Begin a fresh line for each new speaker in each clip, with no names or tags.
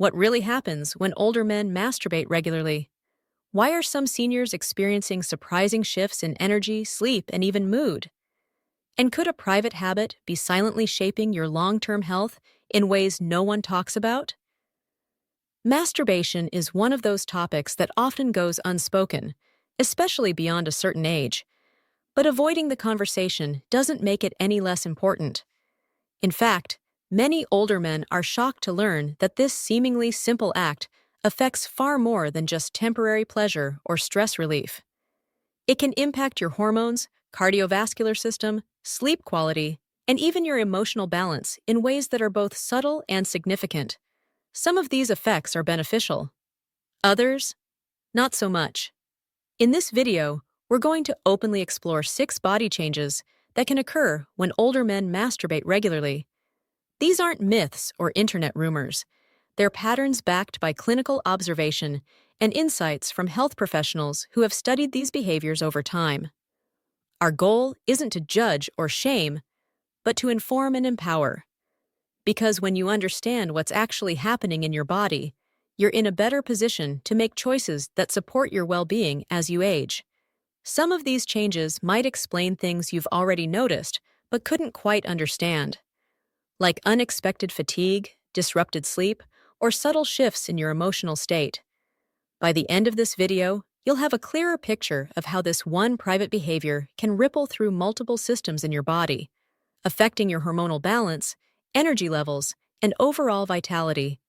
What really happens when older men masturbate regularly? Why are some seniors experiencing surprising shifts in energy, sleep, and even mood? And could a private habit be silently shaping your long-term health in ways no one talks about? Masturbation is one of those topics that often goes unspoken, especially beyond a certain age. But avoiding the conversation doesn't make it any less important. In fact, many older men are shocked to learn that this seemingly simple act affects far more than just temporary pleasure or stress relief. It can impact your hormones, cardiovascular system, sleep quality, and even your emotional balance in ways that are both subtle and significant. Some of these effects are beneficial. Others, not so much. In this video, we're going to openly explore 6 body changes that can occur when older men masturbate regularly. These aren't myths or internet rumors. They're patterns backed by clinical observation and insights from health professionals who have studied these behaviors over time. Our goal isn't to judge or shame, but to inform and empower. Because when you understand what's actually happening in your body, you're in a better position to make choices that support your well-being as you age. Some of these changes might explain things you've already noticed but couldn't quite understand, like unexpected fatigue, disrupted sleep, or subtle shifts in your emotional state. By the end of this video, you'll have a clearer picture of how this one private behavior can ripple through multiple systems in your body, affecting your hormonal balance, energy levels, and overall vitality.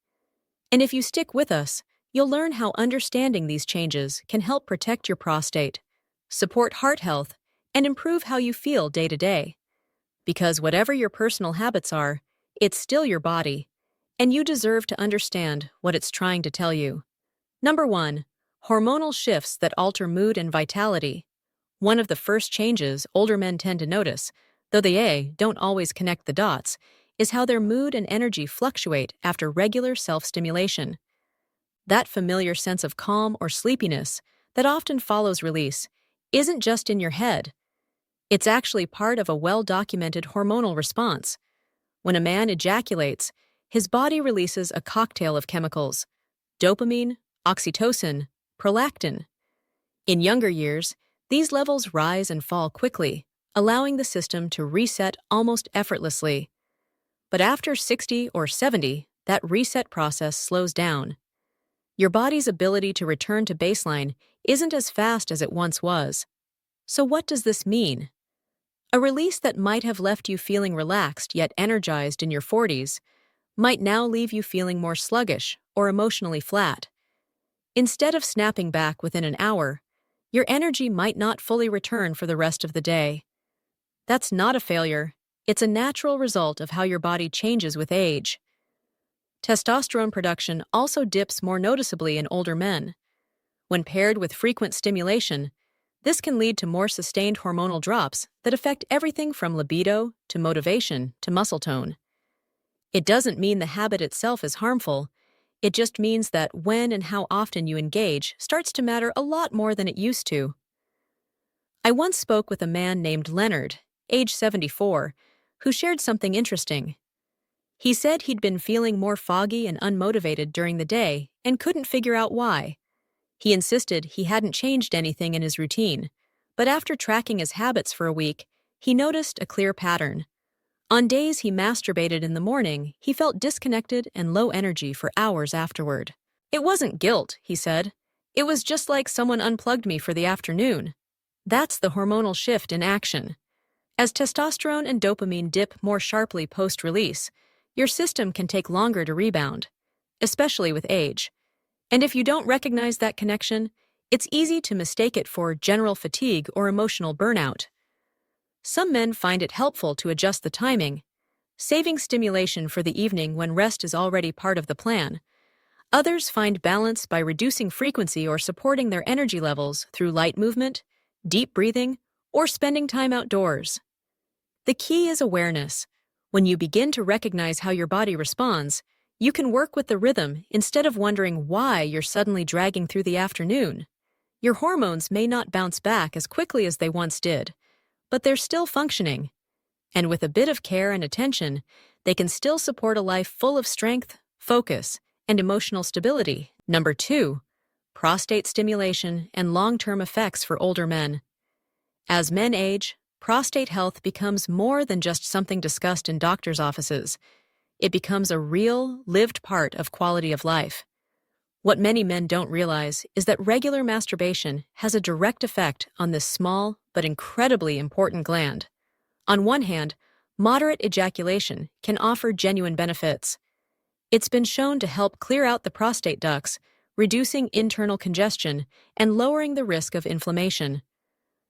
And if you stick with us, you'll learn how understanding these changes can help protect your prostate, support heart health, and improve how you feel day to day. Because whatever your personal habits are, it's still your body, and you deserve to understand what it's trying to tell you. Number 1. Hormonal shifts that alter mood and vitality. One of the first changes older men tend to notice, though they don't always connect the dots, is how their mood and energy fluctuate after regular self-stimulation. That familiar sense of calm or sleepiness that often follows release isn't just in your head. It's actually part of a well-documented hormonal response. When a man ejaculates, his body releases a cocktail of chemicals: dopamine, oxytocin, prolactin. In younger years, these levels rise and fall quickly, allowing the system to reset almost effortlessly. But after 60 or 70, that reset process slows down. Your body's ability to return to baseline isn't as fast as it once was. So what does this mean? A release that might have left you feeling relaxed yet energized in your 40s might now leave you feeling more sluggish or emotionally flat. Instead of snapping back within an hour, your energy might not fully return for the rest of the day. That's not a failure. It's a natural result of how your body changes with age. Testosterone production also dips more noticeably in older men. When paired with frequent stimulation, this can lead to more sustained hormonal drops that affect everything from libido to motivation to muscle tone. It doesn't mean the habit itself is harmful. It just means that when and how often you engage starts to matter a lot more than it used to. I once spoke with a man named Leonard, age 74, who shared something interesting. He said he'd been feeling more foggy and unmotivated during the day and couldn't figure out why. He insisted he hadn't changed anything in his routine, but after tracking his habits for a week, he noticed a clear pattern. On days he masturbated in the morning, he felt disconnected and low energy for hours afterward. It wasn't guilt, he said. It was just like someone unplugged me for the afternoon. That's the hormonal shift in action. As testosterone and dopamine dip more sharply post-release, your system can take longer to rebound, especially with age. And if you don't recognize that connection, it's easy to mistake it for general fatigue or emotional burnout. Some men find it helpful to adjust the timing, saving stimulation for the evening when rest is already part of the plan. Others find balance by reducing frequency or supporting their energy levels through light movement, deep breathing, or spending time outdoors. The key is awareness. When you begin to recognize how your body responds, you can work with the rhythm instead of wondering why you're suddenly dragging through the afternoon. Your hormones may not bounce back as quickly as they once did, but they're still functioning. And with a bit of care and attention, they can still support a life full of strength, focus, and emotional stability. Number 2, prostate stimulation and long-term effects for older men. As men age, prostate health becomes more than just something discussed in doctors' offices. It becomes a real, lived part of quality of life. What many men don't realize is that regular masturbation has a direct effect on this small but incredibly important gland. On one hand, moderate ejaculation can offer genuine benefits. It's been shown to help clear out the prostate ducts, reducing internal congestion and lowering the risk of inflammation.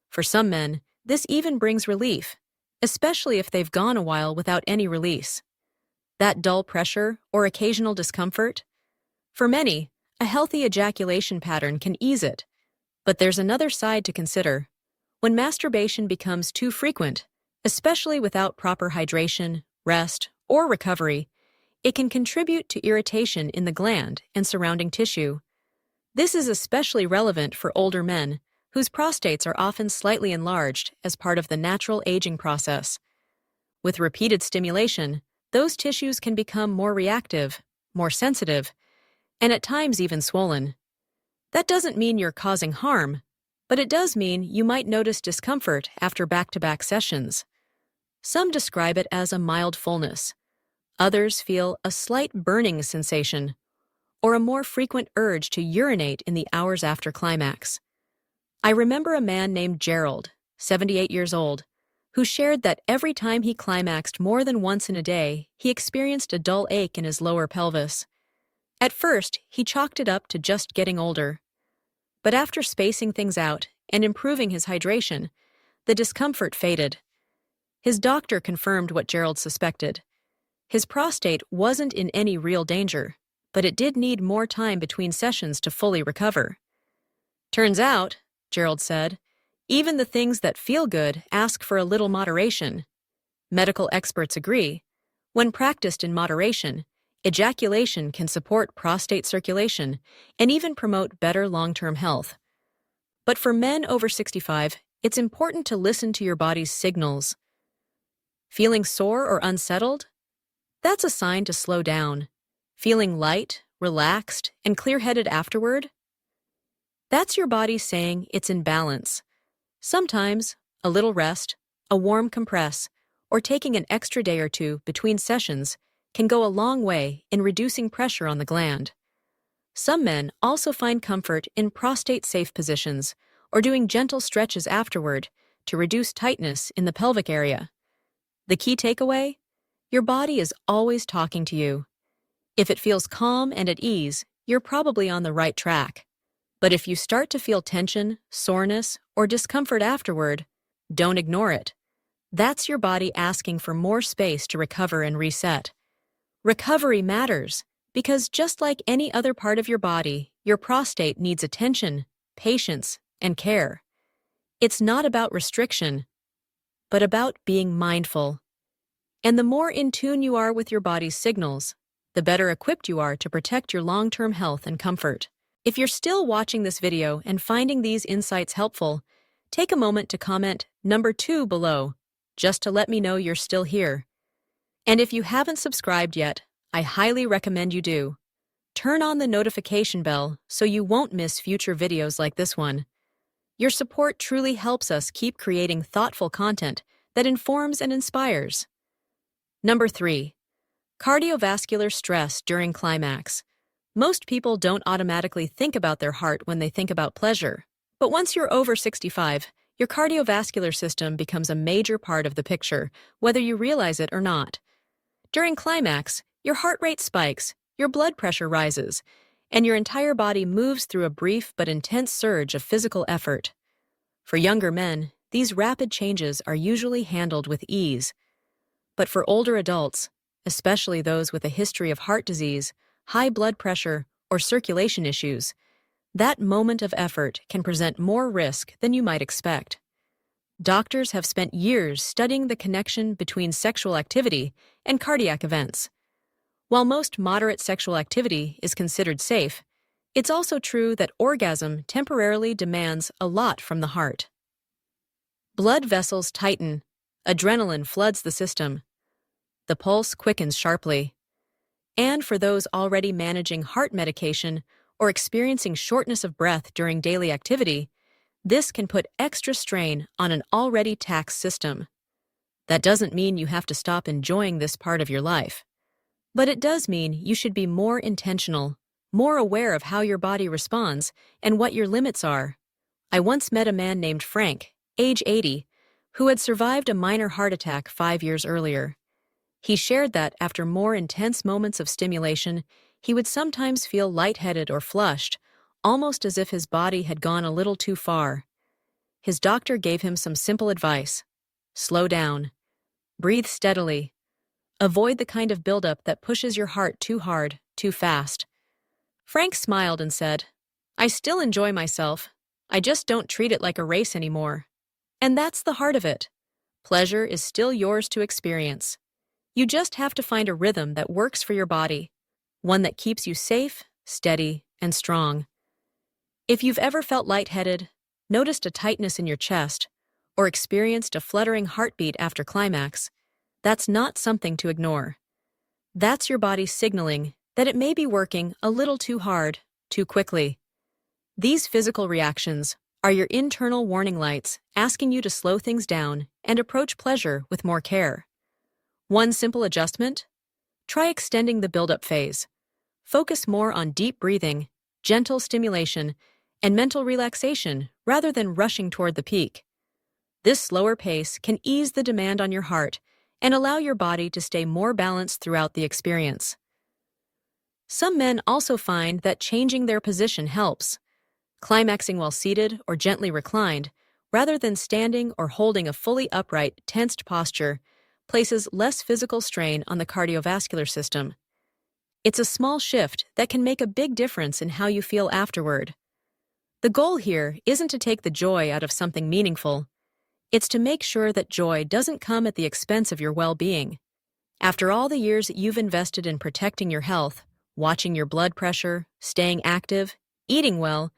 For some men, this even brings relief, especially if they've gone a while without any release. That dull pressure or occasional discomfort? For many, a healthy ejaculation pattern can ease it. But there's another side to consider. When masturbation becomes too frequent, especially without proper hydration, rest, or recovery, it can contribute to irritation in the gland and surrounding tissue. This is especially relevant for older men, whose prostates are often slightly enlarged as part of the natural aging process. With repeated stimulation, those tissues can become more reactive, more sensitive, and at times even swollen. That doesn't mean you're causing harm, but it does mean you might notice discomfort after back-to-back sessions. Some describe it as a mild fullness. Others feel a slight burning sensation, or a more frequent urge to urinate in the hours after climax. I remember a man named Gerald, 78 years old, who shared that every time he climaxed more than once in a day, he experienced a dull ache in his lower pelvis. At first, he chalked it up to just getting older. But after spacing things out and improving his hydration, the discomfort faded. His doctor confirmed what Gerald suspected. His prostate wasn't in any real danger, but it did need more time between sessions to fully recover. Turns out, Gerald said, even the things that feel good ask for a little moderation. Medical experts agree. When practiced in moderation, ejaculation can support prostate circulation and even promote better long-term health. But for men over 65, it's important to listen to your body's signals. Feeling sore or unsettled? That's a sign to slow down. Feeling light, relaxed, and clear-headed afterward? That's your body saying it's in balance. Sometimes, a little rest, a warm compress, or taking an extra day or two between sessions can go a long way in reducing pressure on the gland. Some men also find comfort in prostate-safe positions or doing gentle stretches afterward to reduce tightness in the pelvic area. The key takeaway? Your body is always talking to you. If it feels calm and at ease, you're probably on the right track. But if you start to feel tension, soreness, or discomfort afterward, don't ignore it. That's your body asking for more space to recover and reset. Recovery matters because just like any other part of your body, your prostate needs attention, patience, and care. It's not about restriction, but about being mindful. And the more in tune you are with your body's signals, the better equipped you are to protect your long-term health and comfort. If you're still watching this video and finding these insights helpful, take a moment to comment number 2 below, just to let me know you're still here. And if you haven't subscribed yet, I highly recommend you do. Turn on the notification bell so you won't miss future videos like this one. Your support truly helps us keep creating thoughtful content that informs and inspires. Number 3. Cardiovascular stress during climax. Most people don't automatically think about their heart when they think about pleasure. But once you're over 65, your cardiovascular system becomes a major part of the picture, whether you realize it or not. During climax, your heart rate spikes, your blood pressure rises, and your entire body moves through a brief but intense surge of physical effort. For younger men, these rapid changes are usually handled with ease. But for older adults, especially those with a history of heart disease, high blood pressure, or circulation issues, that moment of effort can present more risk than you might expect. Doctors have spent years studying the connection between sexual activity and cardiac events. While most moderate sexual activity is considered safe, it's also true that orgasm temporarily demands a lot from the heart. Blood vessels tighten, adrenaline floods the system. The pulse quickens sharply. And for those already managing heart medication or experiencing shortness of breath during daily activity, this can put extra strain on an already taxed system. That doesn't mean you have to stop enjoying this part of your life. But it does mean you should be more intentional, more aware of how your body responds and what your limits are. I once met a man named Frank, age 80, who had survived a minor heart attack 5 years earlier. He shared that after more intense moments of stimulation, he would sometimes feel lightheaded or flushed, almost as if his body had gone a little too far. His doctor gave him some simple advice. Slow down. Breathe steadily. Avoid the kind of buildup that pushes your heart too hard, too fast. Frank smiled and said, "I still enjoy myself. I just don't treat it like a race anymore." And that's the heart of it. Pleasure is still yours to experience. You just have to find a rhythm that works for your body, one that keeps you safe, steady, and strong. If you've ever felt lightheaded, noticed a tightness in your chest, or experienced a fluttering heartbeat after climax, that's not something to ignore. That's your body signaling that it may be working a little too hard, too quickly. These physical reactions are your internal warning lights asking you to slow things down and approach pleasure with more care. One simple adjustment? Try extending the build-up phase. Focus more on deep breathing, gentle stimulation, and mental relaxation rather than rushing toward the peak. This slower pace can ease the demand on your heart and allow your body to stay more balanced throughout the experience. Some men also find that changing their position helps. Climaxing while seated or gently reclined, rather than standing or holding a fully upright, tensed posture, places less physical strain on the cardiovascular system. It's a small shift that can make a big difference in how you feel afterward. The goal here isn't to take the joy out of something meaningful. It's to make sure that joy doesn't come at the expense of your well-being. After all the years you've invested in protecting your health, watching your blood pressure, staying active, eating well,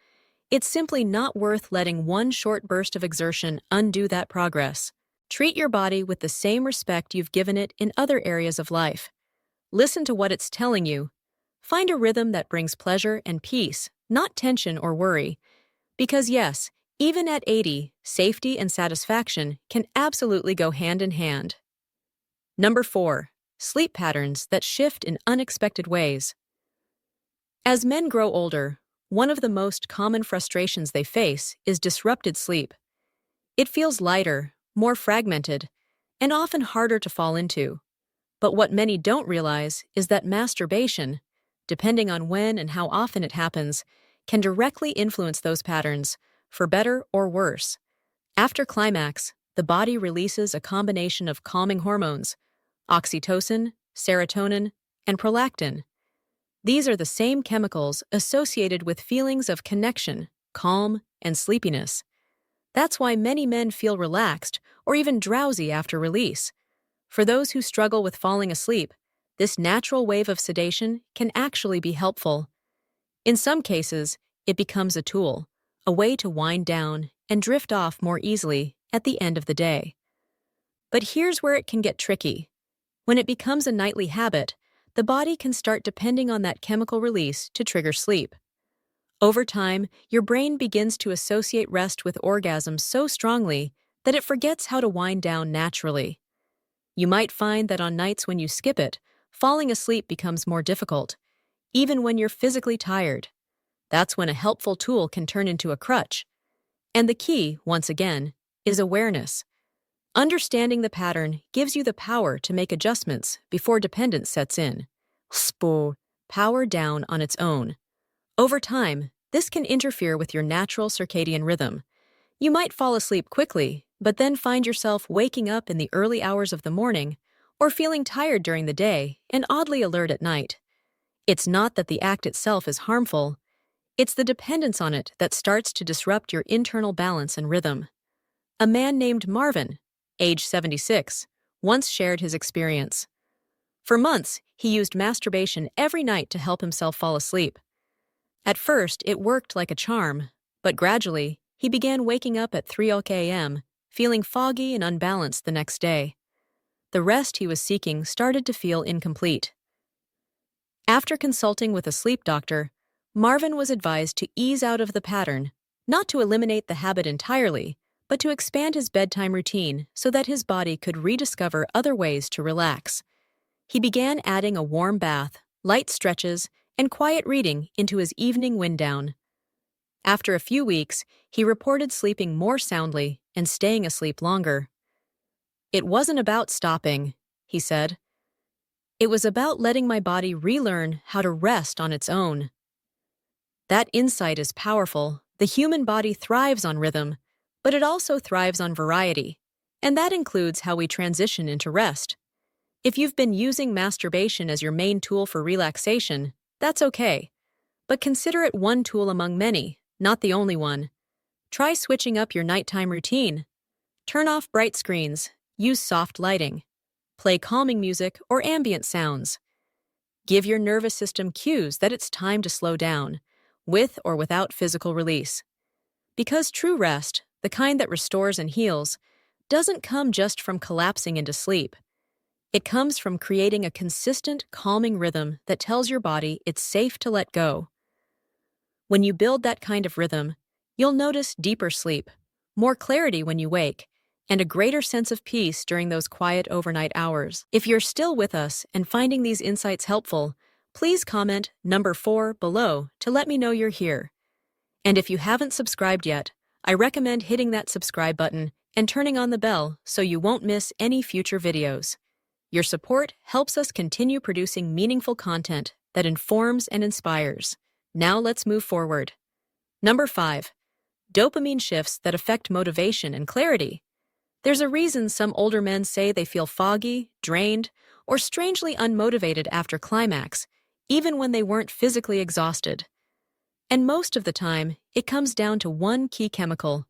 it's simply not worth letting one short burst of exertion undo that progress. Treat your body with the same respect you've given it in other areas of life. Listen to what it's telling you. Find a rhythm that brings pleasure and peace, not tension or worry. Because yes, even at 80, safety and satisfaction can absolutely go hand in hand. Number 4. Sleep patterns that shift in unexpected ways. As men grow older, one of the most common frustrations they face is disrupted sleep. It feels lighter, more fragmented, and often harder to fall into. But what many don't realize is that masturbation, depending on when and how often it happens, can directly influence those patterns, for better or worse. After climax, the body releases a combination of calming hormones, oxytocin, serotonin, and prolactin. These are the same chemicals associated with feelings of connection, calm, and sleepiness. That's why many men feel relaxed or even drowsy after release. For those who struggle with falling asleep, this natural wave of sedation can actually be helpful. In some cases, it becomes a tool, a way to wind down and drift off more easily at the end of the day. But here's where it can get tricky. When it becomes a nightly habit, the body can start depending on that chemical release to trigger sleep. Over time, your brain begins to associate rest with orgasm so strongly that it forgets how to wind down naturally. You might find that on nights when you skip it, falling asleep becomes more difficult, even when you're physically tired. That's when a helpful tool can turn into a crutch. And the key, once again, is awareness. Understanding the pattern gives you the power to make adjustments before dependence sets in. Power down on its own. Over time, this can interfere with your natural circadian rhythm. You might fall asleep quickly, but then find yourself waking up in the early hours of the morning or feeling tired during the day and oddly alert at night. It's not that the act itself is harmful. It's the dependence on it that starts to disrupt your internal balance and rhythm. A man named Marvin, age 76, once shared his experience. For months, he used masturbation every night to help himself fall asleep. At first, it worked like a charm, but gradually, he began waking up at 3 a.m., feeling foggy and unbalanced the next day. The rest he was seeking started to feel incomplete. After consulting with a sleep doctor, Marvin was advised to ease out of the pattern, not to eliminate the habit entirely, but to expand his bedtime routine so that his body could rediscover other ways to relax. He began adding a warm bath, light stretches, and quiet reading into his evening wind down. After a few weeks, he reported sleeping more soundly and staying asleep longer. "It wasn't about stopping," he said. "It was about letting my body relearn how to rest on its own." That insight is powerful. The human body thrives on rhythm, but it also thrives on variety, and that includes how we transition into rest. If you've been using masturbation as your main tool for relaxation, that's okay. But consider it one tool among many, not the only one. Try switching up your nighttime routine. Turn off bright screens, use soft lighting, play calming music or ambient sounds. Give your nervous system cues that it's time to slow down, with or without physical release. Because true rest, the kind that restores and heals, doesn't come just from collapsing into sleep. It comes from creating a consistent, calming rhythm that tells your body it's safe to let go. When you build that kind of rhythm, you'll notice deeper sleep, more clarity when you wake, and a greater sense of peace during those quiet overnight hours. If you're still with us and finding these insights helpful, please comment number 4 below to let me know you're here. And if you haven't subscribed yet, I recommend hitting that subscribe button and turning on the bell so you won't miss any future videos. Your support helps us continue producing meaningful content that informs and inspires. Now let's move forward. Number 5. Dopamine shifts that affect motivation and clarity. There's a reason some older men say they feel foggy, drained, or strangely unmotivated after climax, even when they weren't physically exhausted. And most of the time, it comes down to one key chemical: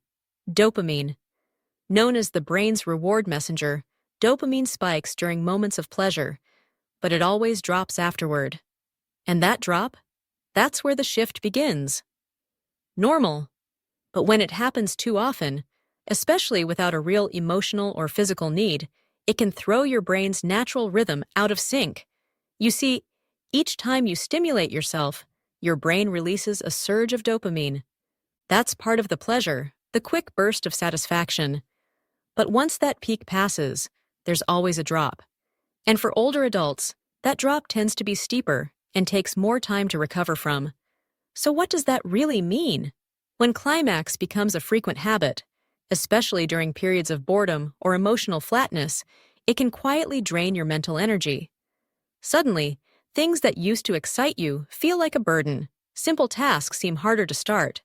dopamine. Known as the brain's reward messenger, dopamine spikes during moments of pleasure, but it always drops afterward. And that drop? That's where the shift begins. Normal. But when it happens too often, especially without a real emotional or physical need, it can throw your brain's natural rhythm out of sync. You see, each time you stimulate yourself, your brain releases a surge of dopamine. That's part of the pleasure, the quick burst of satisfaction. But once that peak passes, there's always a drop. And for older adults, that drop tends to be steeper and takes more time to recover from. So what does that really mean? When climax becomes a frequent habit, especially during periods of boredom or emotional flatness, it can quietly drain your mental energy. Suddenly, things that used to excite you feel like a burden. Simple tasks seem harder to start.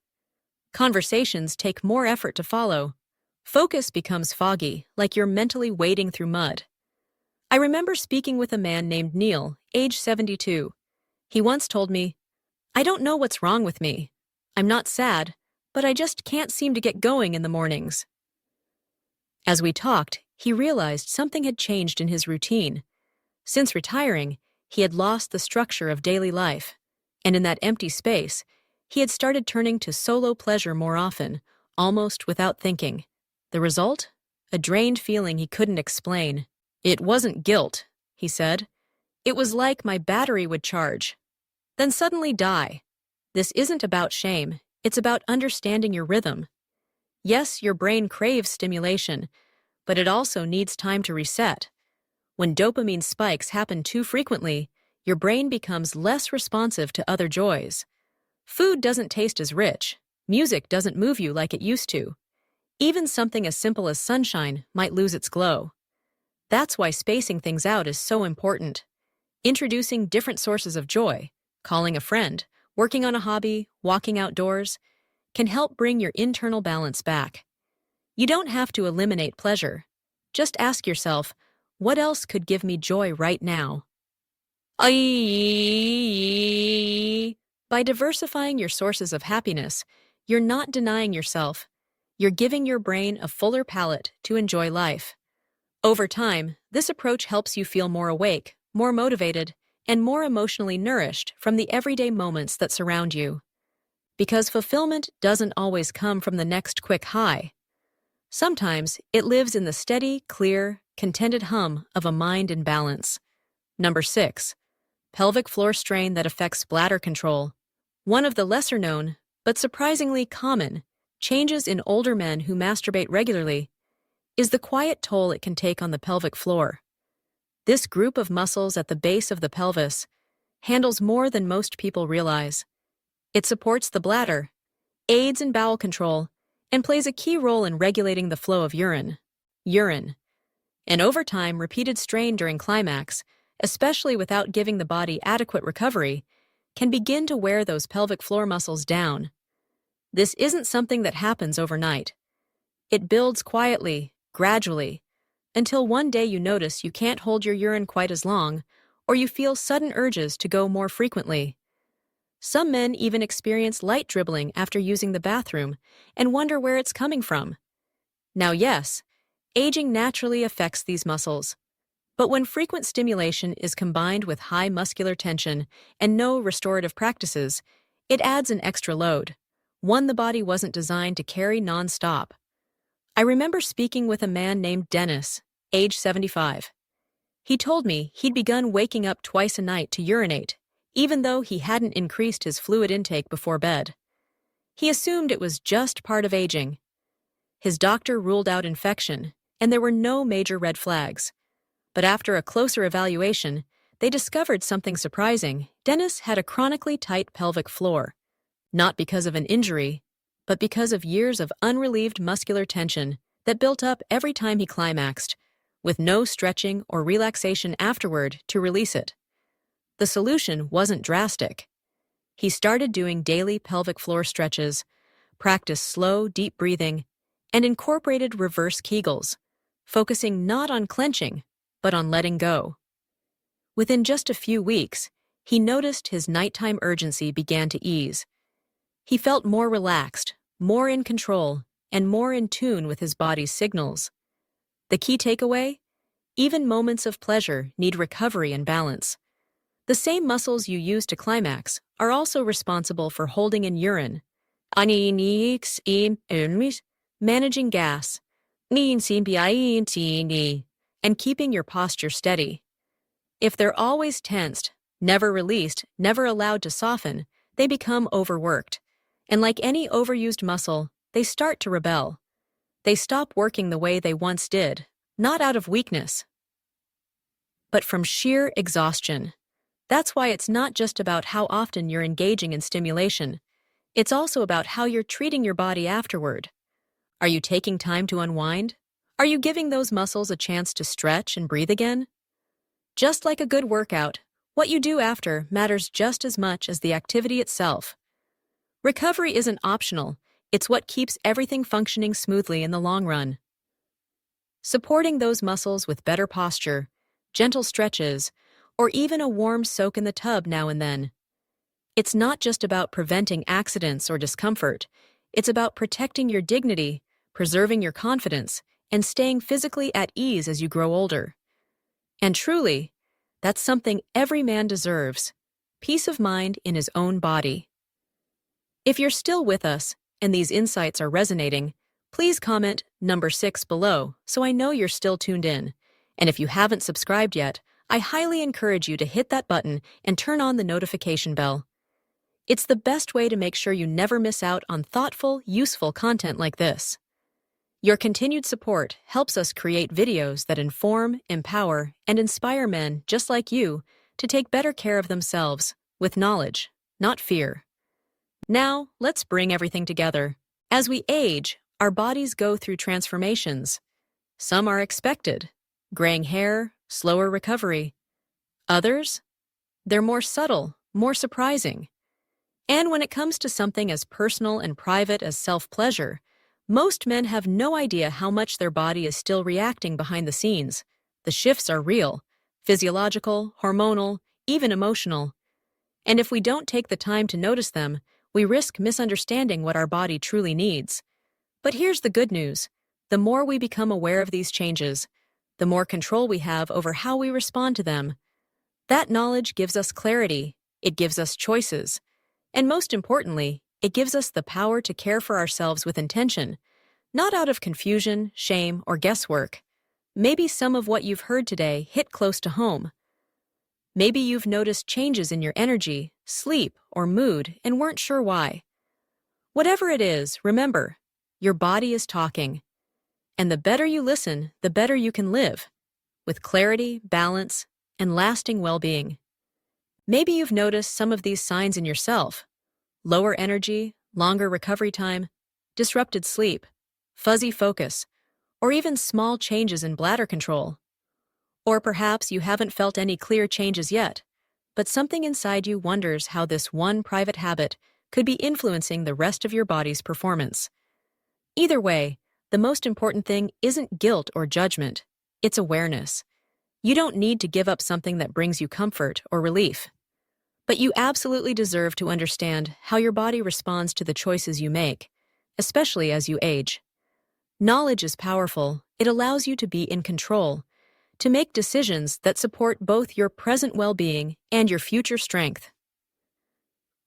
Conversations take more effort to follow. Focus becomes foggy, like you're mentally wading through mud. I remember speaking with a man named Neil, age 72. He once told me, "I don't know what's wrong with me. I'm not sad, but I just can't seem to get going in the mornings." As we talked, he realized something had changed in his routine. Since retiring, he had lost the structure of daily life, and in that empty space, he had started turning to solo pleasure more often, almost without thinking. The result? A drained feeling he couldn't explain. "It wasn't guilt," he said. "It was like my battery would charge, then suddenly die." This isn't about shame, it's about understanding your rhythm. Yes, your brain craves stimulation, but it also needs time to reset. When dopamine spikes happen too frequently, your brain becomes less responsive to other joys. Food doesn't taste as rich, music doesn't move you like it used to. Even something as simple as sunshine might lose its glow. That's why spacing things out is so important. Introducing different sources of joy, calling a friend, working on a hobby, walking outdoors, can help bring your internal balance back. You don't have to eliminate pleasure. Just ask yourself, what else could give me joy right now? By diversifying your sources of happiness, you're not denying yourself. You're giving your brain a fuller palette to enjoy life. Over time, this approach helps you feel more awake, more motivated, and more emotionally nourished from the everyday moments that surround you. Because fulfillment doesn't always come from the next quick high. Sometimes it lives in the steady, clear, contented hum of a mind in balance. Number 6. pelvic floor strain that affects bladder control. One of the lesser-known, but surprisingly common, changes in older men who masturbate regularly is the quiet toll it can take on the pelvic floor. This group of muscles at the base of the pelvis handles more than most people realize. It supports the bladder, aids in bowel control, and plays a key role in regulating the flow of urine. And over time, repeated strain during climax, especially without giving the body adequate recovery, can begin to wear those pelvic floor muscles down. This isn't something that happens overnight. It builds quietly, gradually, until one day you notice you can't hold your urine quite as long, or you feel sudden urges to go more frequently. Some men even experience light dribbling after using the bathroom and wonder where it's coming from. Now, yes, aging naturally affects these muscles. But when frequent stimulation is combined with high muscular tension and no restorative practices, it adds an extra load, one the body wasn't designed to carry non-stop. I remember speaking with a man named Dennis, age 75. He told me he'd begun waking up twice a night to urinate, even though he hadn't increased his fluid intake before bed. He assumed it was just part of aging. His doctor ruled out infection, and there were no major red flags. But after a closer evaluation, they discovered something surprising. Dennis had a chronically tight pelvic floor, not because of an injury, but because of years of unrelieved muscular tension that built up every time he climaxed, with no stretching or relaxation afterward to release it. The solution wasn't drastic. He started doing daily pelvic floor stretches, practiced slow, deep breathing, and incorporated reverse Kegels, focusing not on clenching, but on letting go. Within just a few weeks, he noticed his nighttime urgency began to ease. He felt more relaxed, more in control, and more in tune with his body's signals. The key takeaway? Even moments of pleasure need recovery and balance. The same muscles you use to climax are also responsible for holding in urine, managing gas, and keeping your posture steady. If they're always tensed, never released, never allowed to soften, they become overworked. And like any overused muscle, they start to rebel. They stop working the way they once did, not out of weakness, but from sheer exhaustion. That's why it's not just about how often you're engaging in stimulation. It's also about how you're treating your body afterward. Are you taking time to unwind? Are you giving those muscles a chance to stretch and breathe again? Just like a good workout, what you do after matters just as much as the activity itself. Recovery isn't optional, it's what keeps everything functioning smoothly in the long run. Supporting those muscles with better posture, gentle stretches, or even a warm soak in the tub now and then. It's not just about preventing accidents or discomfort, it's about protecting your dignity, preserving your confidence, and staying physically at ease as you grow older. And truly, that's something every man deserves: peace of mind in his own body. If you're still with us and these insights are resonating, please comment number 6 below so I know you're still tuned in. And if you haven't subscribed yet, I highly encourage you to hit that button and turn on the notification bell. It's the best way to make sure you never miss out on thoughtful, useful content like this. Your continued support helps us create videos that inform, empower, and inspire men just like you to take better care of themselves with knowledge, not fear. Now, let's bring everything together. As we age, our bodies go through transformations. Some are expected: graying hair, slower recovery. Others? They're more subtle, more surprising. And when it comes to something as personal and private as self-pleasure, most men have no idea how much their body is still reacting behind the scenes. The shifts are real, physiological, hormonal, even emotional. And if we don't take the time to notice them, we risk misunderstanding what our body truly needs. But here's the good news: the more we become aware of these changes, the more control we have over how we respond to them. That knowledge gives us clarity, it gives us choices, and most importantly, it gives us the power to care for ourselves with intention, not out of confusion, shame, or guesswork. Maybe some of what you've heard today hit close to home. Maybe you've noticed changes in your energy, sleep, or mood and weren't sure why. Whatever it is, remember, your body is talking. And the better you listen, the better you can live, with clarity, balance, and lasting well-being. Maybe you've noticed some of these signs in yourself: lower energy, longer recovery time, disrupted sleep, fuzzy focus, or even small changes in bladder control. Or perhaps you haven't felt any clear changes yet, but something inside you wonders how this one private habit could be influencing the rest of your body's performance. Either way, the most important thing isn't guilt or judgment, it's awareness. You don't need to give up something that brings you comfort or relief. But you absolutely deserve to understand how your body responds to the choices you make, especially as you age. Knowledge is powerful. It allows you to be in control, to make decisions that support both your present well-being and your future strength.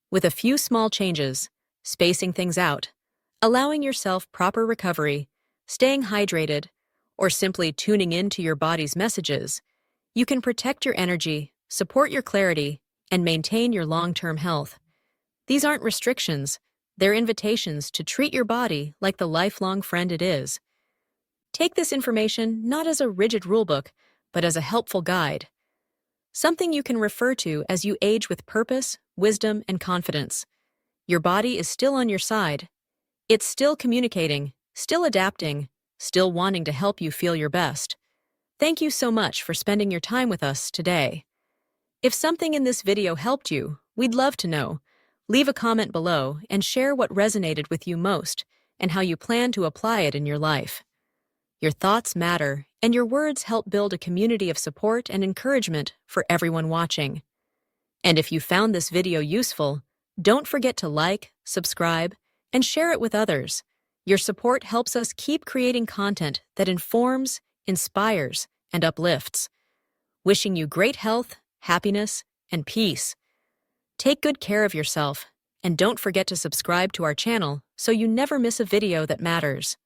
With a few small changes, spacing things out, allowing yourself proper recovery, staying hydrated, or simply tuning in to your body's messages, you can protect your energy, support your clarity, and maintain your long-term health. These aren't restrictions, they're invitations to treat your body like the lifelong friend it is. Take this information not as a rigid rulebook, but as a helpful guide, something you can refer to as you age with purpose, wisdom, and confidence. Your body is still on your side. It's still communicating, still adapting, still wanting to help you feel your best. Thank you so much for spending your time with us today. If something in this video helped you, we'd love to know. Leave a comment below and share what resonated with you most and how you plan to apply it in your life. Your thoughts matter, and your words help build a community of support and encouragement for everyone watching. And if you found this video useful, don't forget to like, subscribe, and share it with others. Your support helps us keep creating content that informs, inspires, and uplifts. Wishing you great health, happiness, and peace. Take good care of yourself, and don't forget to subscribe to our channel so you never miss a video that matters.